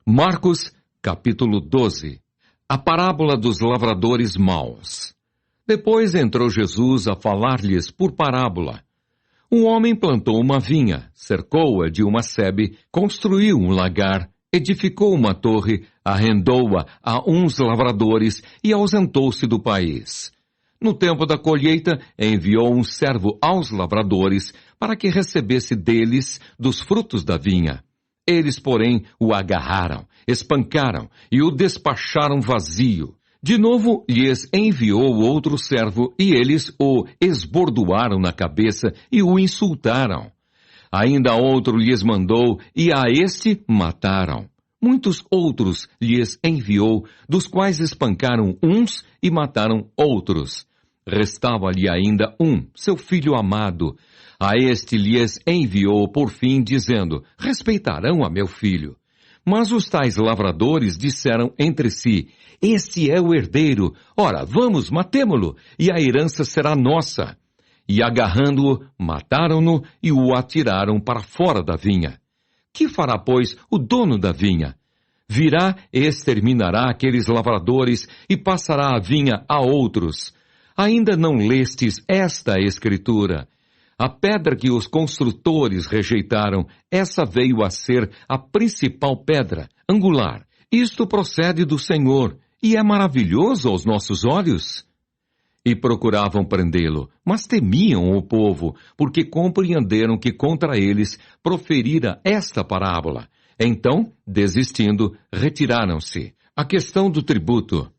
Marcos, capítulo 12. A parábola dos lavradores maus. Depois entrou Jesus a falar-lhes por parábola. Um homem plantou uma vinha, cercou-a de uma sebe, construiu um lagar, edificou uma torre, arrendou-a a uns lavradores e ausentou-se do país. No tempo da colheita, enviou um servo aos lavradores para que recebesse deles dos frutos da vinha. Eles, porém, o agarraram, espancaram e o despacharam vazio. De novo lhes enviou outro servo e eles o esbordoaram na cabeça e o insultaram. Ainda outro lhes mandou e a este mataram. Muitos outros lhes enviou, dos quais espancaram uns e mataram outros. Restava-lhe ainda um, seu filho amado. A este lhes enviou por fim, dizendo, respeitarão a meu filho. Mas os tais lavradores disseram entre si, este é o herdeiro, ora, vamos, matemo-lo, e a herança será nossa. E agarrando-o, mataram-no e o atiraram para fora da vinha. Que fará, pois, o dono da vinha? Virá, exterminará aqueles lavradores e passará a vinha a outros. Ainda não lestes esta escritura? A pedra que os construtores rejeitaram, essa veio a ser a principal pedra, angular. Isto procede do Senhor, e é maravilhoso aos nossos olhos. E procuravam prendê-lo, mas temiam o povo, porque compreenderam que contra eles proferira esta parábola. Então, desistindo, retiraram-se. A questão do tributo.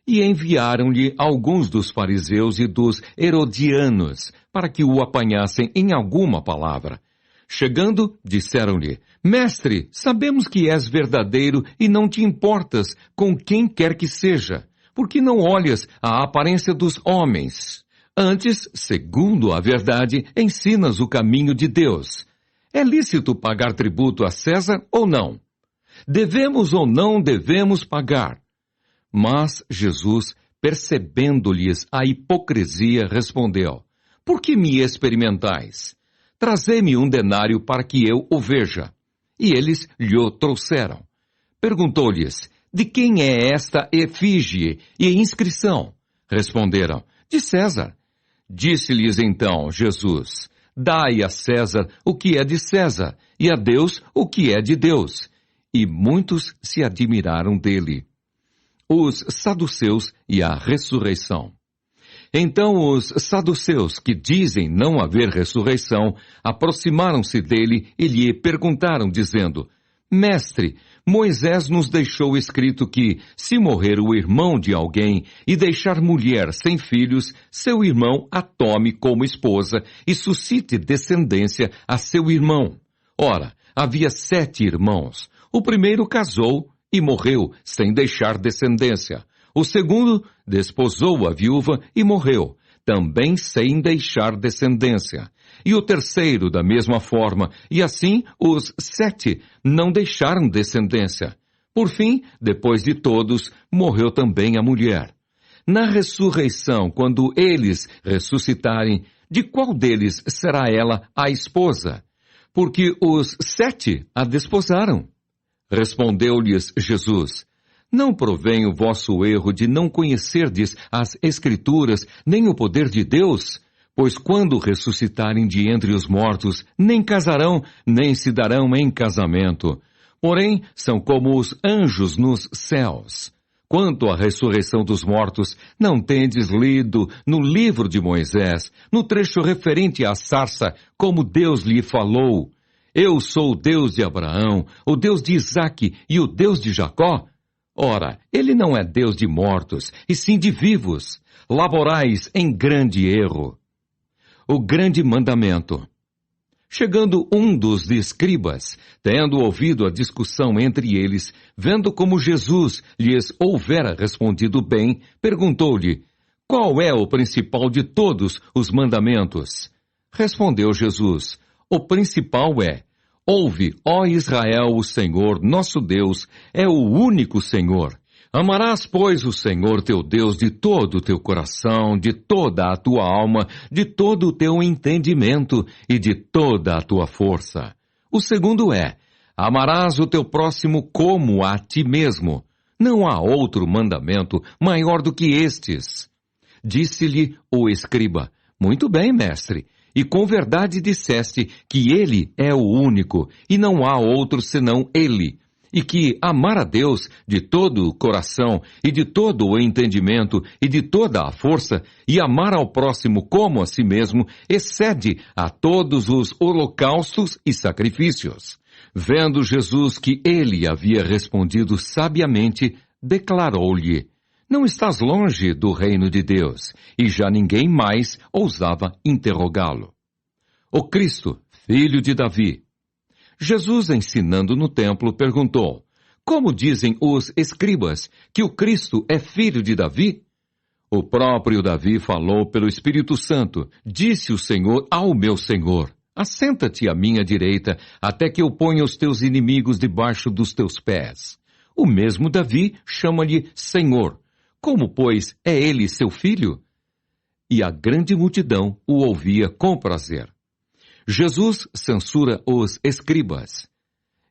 E enviaram-lhe alguns dos fariseus e dos herodianos, para que o apanhassem em alguma palavra. Chegando, disseram-lhe, Mestre, sabemos que és verdadeiro e não te importas com quem quer que seja, porque não olhas a aparência dos homens. Antes, segundo a verdade, ensinas o caminho de Deus. É lícito pagar tributo a César ou não? Devemos ou não devemos pagar? Mas Jesus, percebendo-lhes a hipocrisia, respondeu, por que me experimentais? Trazei-me um denário para que eu o veja. E eles lhe o trouxeram. Perguntou-lhes, de quem é esta efígie e inscrição? Responderam, de César. Disse-lhes então Jesus, dai a César o que é de César, e a Deus o que é de Deus. E muitos se admiraram dele. Os saduceus e a ressurreição. Então os saduceus, que dizem não haver ressurreição, aproximaram-se dele e lhe perguntaram, dizendo, Mestre, Moisés nos deixou escrito que, se morrer o irmão de alguém e deixar mulher sem filhos, seu irmão a tome como esposa e suscite descendência a seu irmão. Ora, havia 7 irmãos. O primeiro casou e morreu sem deixar descendência. O segundo desposou a viúva e morreu, também sem deixar descendência. E o terceiro da mesma forma, e assim os 7 não deixaram descendência. Por fim, depois de todos, morreu também a mulher. Na ressurreição, quando eles ressuscitarem, de qual deles será ela a esposa? Porque os 7 a desposaram. Respondeu-lhes Jesus, não provém o vosso erro de não conhecerdes as Escrituras, nem o poder de Deus? Pois quando ressuscitarem de entre os mortos, nem casarão, nem se darão em casamento. Porém, são como os anjos nos céus. Quanto à ressurreição dos mortos, não tendes lido no livro de Moisés, no trecho referente à sarça, como Deus lhe falou, eu sou o Deus de Abraão, o Deus de Isaque e o Deus de Jacó? Ora, ele não é Deus de mortos, e sim de vivos. Laborais em grande erro. O grande mandamento. Chegando um dos escribas, tendo ouvido a discussão entre eles, vendo como Jesus lhes houvera respondido bem, perguntou-lhe, qual é o principal de todos os mandamentos? Respondeu Jesus, o principal é, ouve, ó Israel, o Senhor, nosso Deus, é o único Senhor. Amarás, pois, o Senhor teu Deus de todo o teu coração, de toda a tua alma, de todo o teu entendimento e de toda a tua força. O segundo é, Amarás o teu próximo como a ti mesmo. Não há outro mandamento maior do que estes. Disse-lhe o escriba: Muito bem, mestre, e com verdade disseste que ele é o único, e não há outro senão ele, e que amar a Deus de todo o coração, e de todo o entendimento, e de toda a força, e amar ao próximo como a si mesmo, excede a todos os holocaustos e sacrifícios. Vendo Jesus que ele havia respondido sabiamente, declarou-lhe: Não estás longe do reino de Deus. E já ninguém mais ousava interrogá-lo. O Cristo, filho de Davi. Jesus, ensinando no templo, perguntou: Como dizem os escribas que o Cristo é filho de Davi? O próprio Davi falou pelo Espírito Santo. Disse o Senhor ao meu Senhor: Assenta-te à minha direita, até que eu ponha os teus inimigos debaixo dos teus pés. O mesmo Davi chama-lhe Senhor. Como, pois, é ele seu filho? E a grande multidão o ouvia com prazer. Jesus censura os escribas.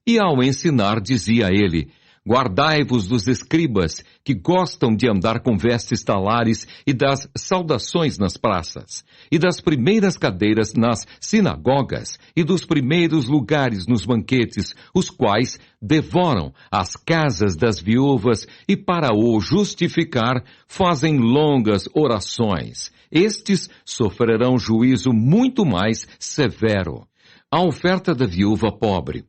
E ao ensinar, dizia ele: Guardai-vos dos escribas, que gostam de andar com vestes talares e das saudações nas praças, e das primeiras cadeiras nas sinagogas, e dos primeiros lugares nos banquetes, os quais devoram as casas das viúvas, e para o justificar fazem longas orações. Estes sofrerão juízo muito mais severo. A oferta da viúva pobre.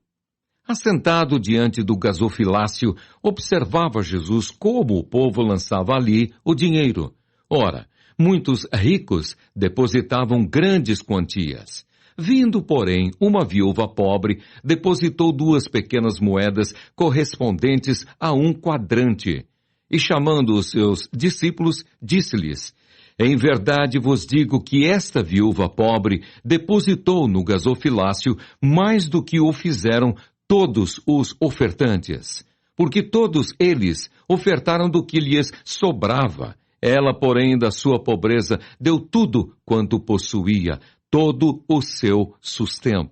Assentado diante do gasofilácio, observava Jesus como o povo lançava ali o dinheiro. Ora, muitos ricos depositavam grandes quantias. Vindo, porém, uma viúva pobre, depositou 2 pequenas moedas correspondentes a 1 quadrante. E chamando os seus discípulos, disse-lhes: Em verdade vos digo que esta viúva pobre depositou no gasofilácio mais do que o fizeram todos os ofertantes, porque todos eles ofertaram do que lhes sobrava. Ela, porém, da sua pobreza, deu tudo quanto possuía, todo o seu sustento.